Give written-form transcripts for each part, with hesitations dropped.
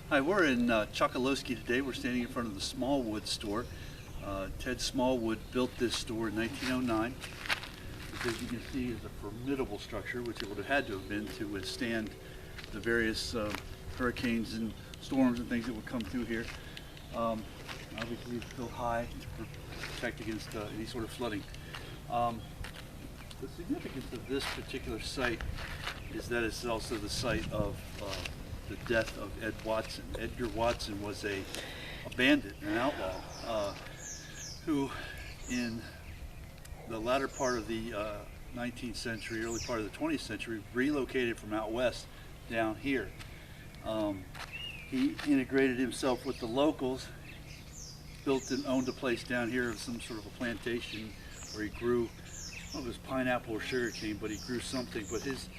Hi, we're in Chokoloskee today. We're standing in front of the Smallwood Store. Ted Smallwood built this store in 1909, which, as you can see, is a formidable structure, which it would have had to have been to withstand the various hurricanes and storms and things that would come through here. Obviously, it's built high to protect against any sort of flooding. The significance of this particular site is that it's also the site of the death of Ed Watson. Edgar Watson was a bandit, an outlaw, who in the latter part of the 19th century, early part of the 20th century, relocated from out west down here. He integrated himself with the locals, built and owned a place down here, some sort of a plantation where he grew, well, it was pineapple or sugar cane, but he grew something. But his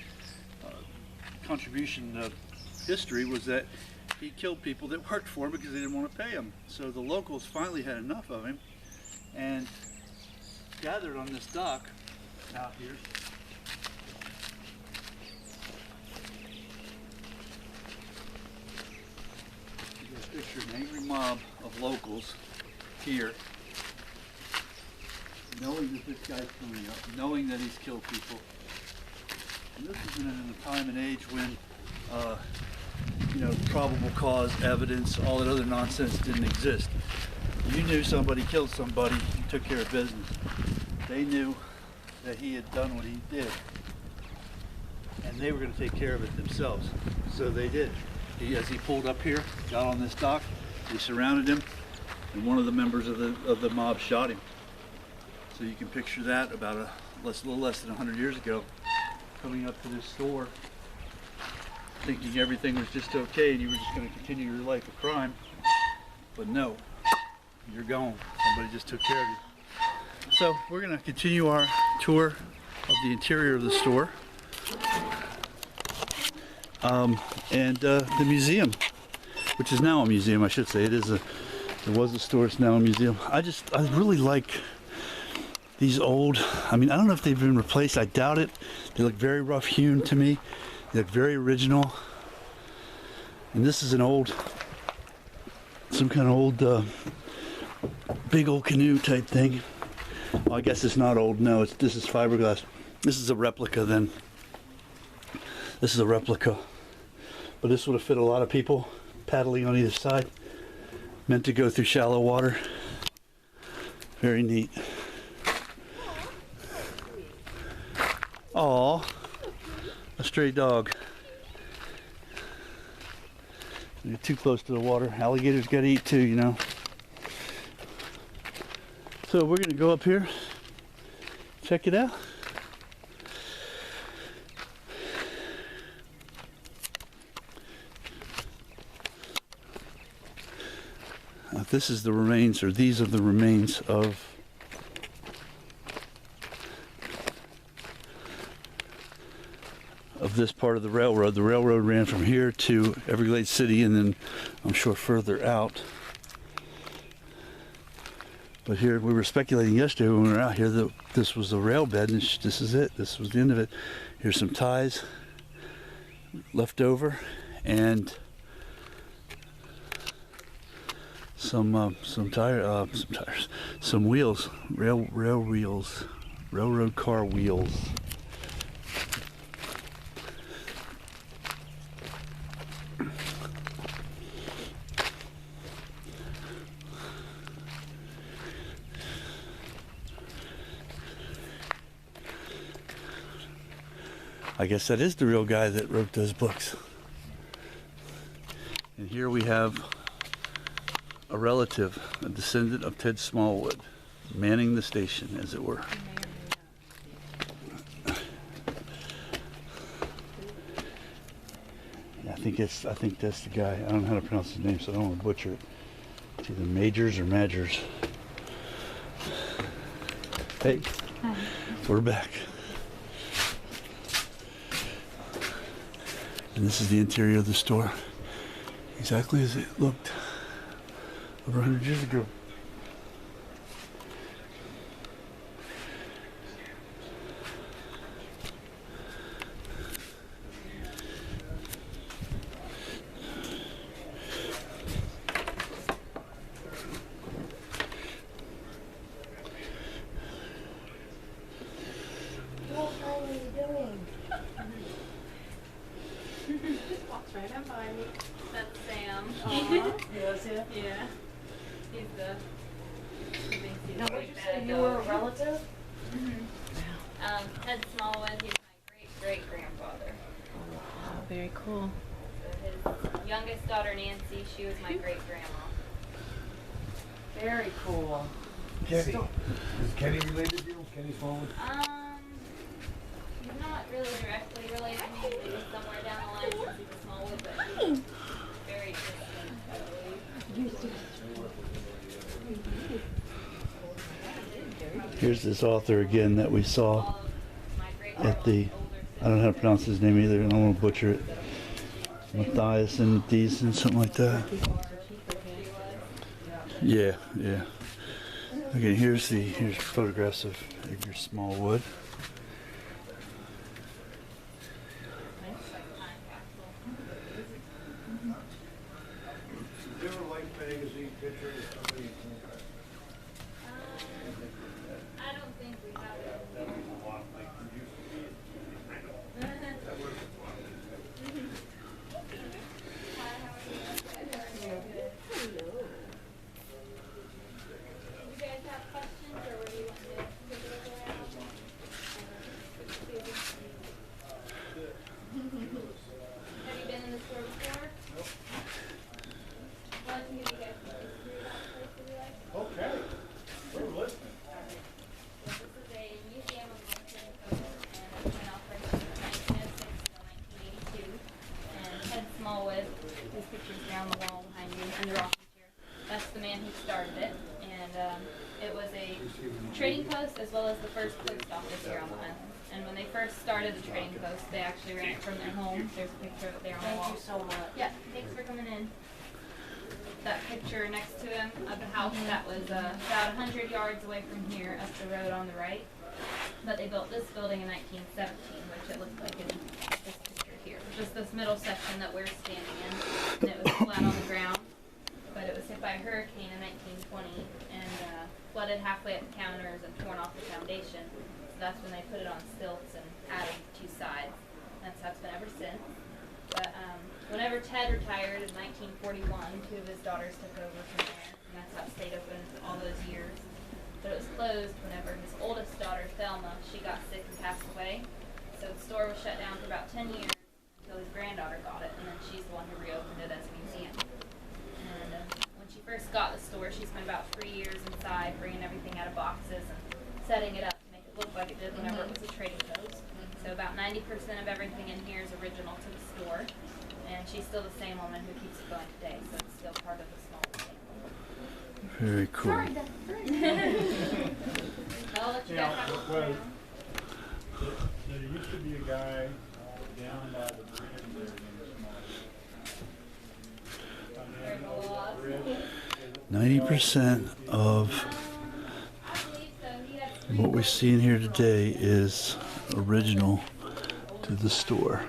contribution to history was that he killed people that worked for him because they didn't want to pay him. So the locals finally had enough of him and gathered on this dock out here. You got a picture of an angry mob of locals here, knowing that this guy's coming up, knowing that he's killed people. And this is in a time and age when you know, probable cause, evidence, all that other nonsense didn't exist. You knew somebody killed somebody, you took care of business. They knew that he had done what he did, and they were going to take care of it themselves. So they did. As he pulled up here, got on this dock, they surrounded him, and one of the members of the mob shot him. So you can picture that about a little less than 100 years ago, coming up to this store, thinking everything was just okay and you were just going to continue your life of crime. But no, you're gone. Somebody just took care of you. So we're going to continue our tour of the interior of the store and the museum, which is now a museum, I should say. It was a store, it's now a museum. I really like these old, I mean, I don't know if they've been replaced, I doubt it. They look very rough hewn to me. They look very original. And this is an old, some kind of old, big old canoe type thing. Well, I guess it's not old, no, this is fiberglass. This is a replica then. This is a replica. But this would have fit a lot of people paddling on either side. Meant to go through shallow water. Very neat. Aww, a stray dog. You're too close to the water. Alligators gotta eat too, you know. So we're gonna go up here, check it out. This is the remains, or these are the remains of this part of the railroad. The railroad ran from here to Everglades City and then I'm sure further out. But here, we were speculating yesterday when we were out here that this was the rail bed and this is it. This was the end of it. Here's some ties left over and some tires, some wheels, rail wheels, railroad car wheels. I guess that is the real guy that wrote those books. And here we have a relative, a descendant of Ted Smallwood, manning the station, as it were. Yeah, I think that's the guy. I don't know how to pronounce his name, so I don't want to butcher it. It's either Majors or Madgers. Hey, hi. We're back. And this is the interior of the store, exactly as it looked over 100 years ago. right on by me. That's Sam. Yes, yeah. Yeah. He's the. He thinks he's Now, a what big you bad say? You dog. were a relative? Ted Smallwood. He's my great grandfather. Oh, very cool. So his youngest daughter Nancy, she was my great grandma. Very cool. Kenny. Is Kenny related to you? Kenny Smallwood? He's not really directly related to me. Maybe somewhere down the line since he's a Smallwood, but he's very distant, I believe. Here's this author again that we saw All of my great at the, grandma's older I don't know how to pronounce his name either, and I don't want to butcher it. Matthias and Deason, something like that. Yeah, yeah. Okay, here's photographs of Edgar Smallwood. Did you ever like magazine pictures of somebody? I don't think we have it. Hi, how are you? You guys have questions, or what do you want to take a look around? Have you been in the store before? Nope. Well, I can give you guys some history about the place that we like. Okay, we're listening. This is a museum of American culture, and it went off from 1906 to 1982. And Ted Smallwood, his picture's down the wall behind you in the rocking chair. That's the man who started it, and it was a trading post as well as the first post office here on the island. And when they first started the trading post, they actually ran it from their home. There's a picture of it there on the wall. Thank you so much. Yeah, thanks for coming in. That picture next to him of the house that was about 100 yards away from here up the road on the right. But they built this building in 1917, which it looked like in this picture here. Just this middle section that we're standing in. And it was flat on the ground. But it was hit by a hurricane in 1920 and flooded halfway up the counters and torn off the foundation. So that's when they put it on stilts and added two sides. That's how it's been ever since. But whenever Ted retired in 1941, two of his daughters took over from there, and that's how it stayed open all those years. But it was closed whenever his oldest daughter, Thelma, she got sick and passed away. So the store was shut down for about 10 years until his granddaughter got it, and then she's the one who reopened it as a museum. And when she first got the store, she spent about 3 years inside, bringing everything out of boxes and setting it up to make it look like it did whenever it was a trading post. So about 90% of everything in here is original to the store, and she's still the same woman who keeps it going today, so it's still part of the Smallwood family. Very cool. Sorry, I'll let you guys have a look around. There used to be a guy down by the bridge there There's a lot. named 90% of I believe so. He had 3 what we see in here today is original to the store.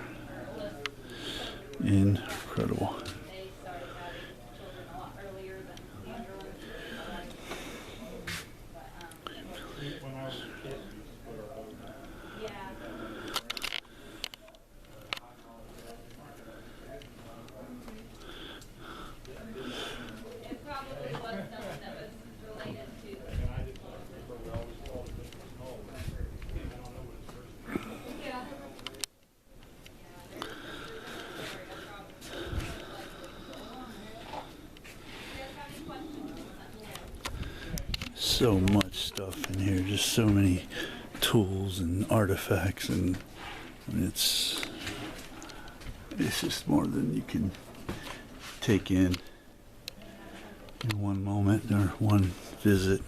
Incredible. They started having children a lot earlier than the younger ones. But, when I was a kid, we used to put our boat down. yeah. It probably was someone that was related to. And I didn't know it, but we always called it Mr. Smallwood. I don't know what his first name was. Yeah. Yeah, there's a probably. You guys have any questions? Let me know. So much stuff in here, just so many tools and artifacts, and I mean, it's just more than you can take in one moment or one visit.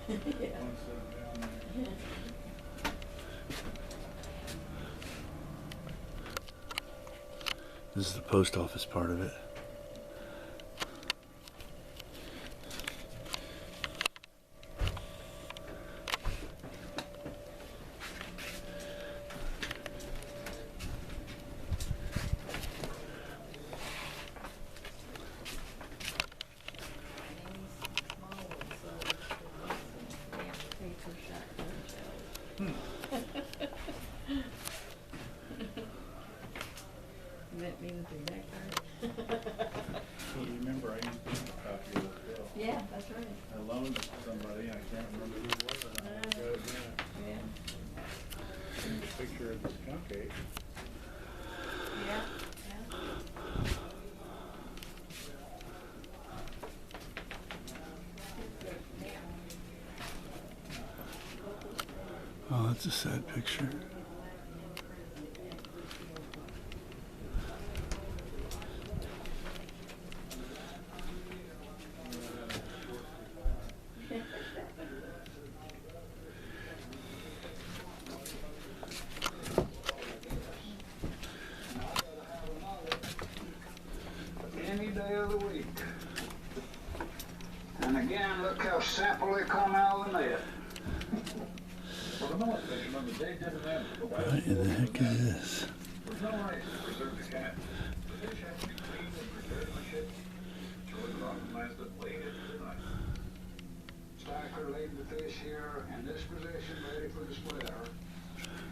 One sitting down there. This is the post office part of it. That means the neck hurt. Well, you remember I used to have a copy of this bill. Yeah, that's right. I loaned it to somebody, I can't remember who it was, and I got it back. Yeah. And a picture of the skunk ape. Yeah. Oh, that's a sad picture. Any day of the week. And again, look how simple they come out of the net. Well, the most fish, remember, they did an end. What in the heck is this? There's no ice to preserve the cat. The fish have to be cleaned and prepared in the ship. Children are optimized at late into the night. Stacker laid the fish here in this position, ready for the splitter.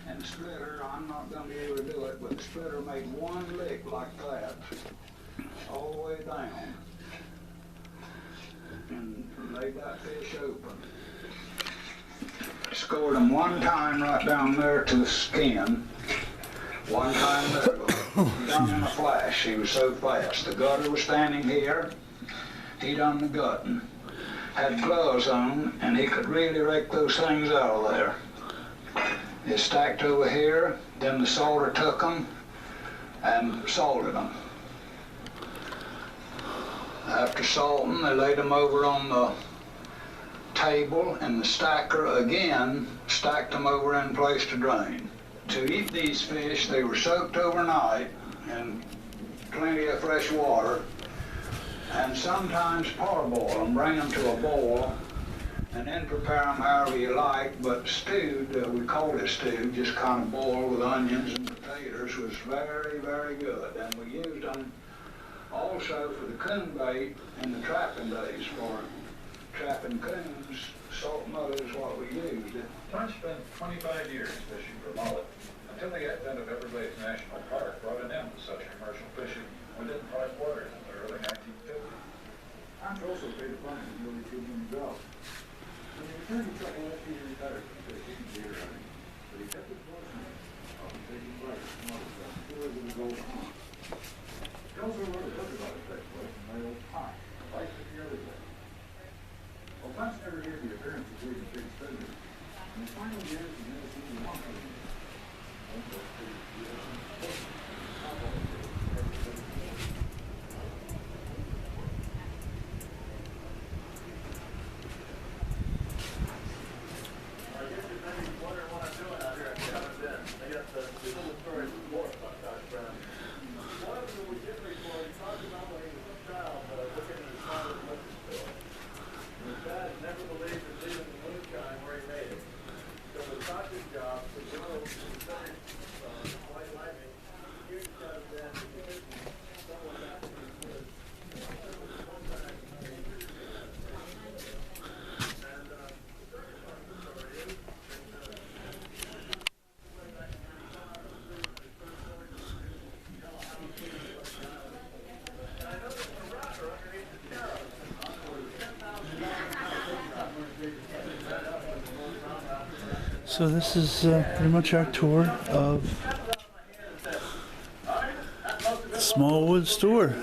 And the splitter, I'm not gonna be able to do it, but the splitter made one lick like that, all the way down. And laid that fish open. Scored him one time right down there to the skin. One time there, done in a flash. He was so fast. The gutter was standing here. He done the gutting. Had gloves on, and he could really rake those things out of there. They stacked over here. Then the salter took them and salted them. After salting, they laid them over on the table, and the stacker again stacked them over in place to drain. To eat these fish, they were soaked overnight in plenty of fresh water, and sometimes parboil them, bring them to a boil, and then prepare them however you like, but stewed, we called it stewed, just kind of boiled with onions and potatoes, was very, very good. And we used them also for the coon bait in the trapping days for trapping coons. Salt mud is what we used. Tom spent 25 years fishing for mullet until the advent of Everglades National Park brought an end to such commercial fishing within private waters in the early 1950s. Tom also paid a fine for nearly $2 million. When he returned to Chokoloskee, he retired from fishing and deer hunting, but he kept his portion of taking place in smallwood tours of the Gold Pond. He also wrote a book about his exploits entitled Pie, Life at the Everglades. Well, Tom's never gave the appearance of being a big spender. In his final years, he never seen the one person. So this is pretty much our tour of the Smallwood Store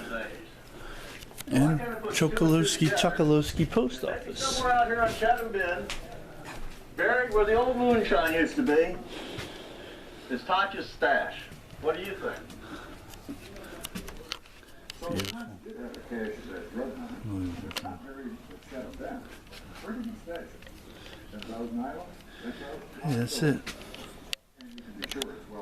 and Chokoloskee Post Office. Somewhere out here on Chatham Bend, buried where the old moonshine used to be, is Tatcha's stash. What do you think? So Tom did have a cache of that drug money. It's not very settled down. Where did he stash it? Thousand Island? That's out. Yeah, that's it.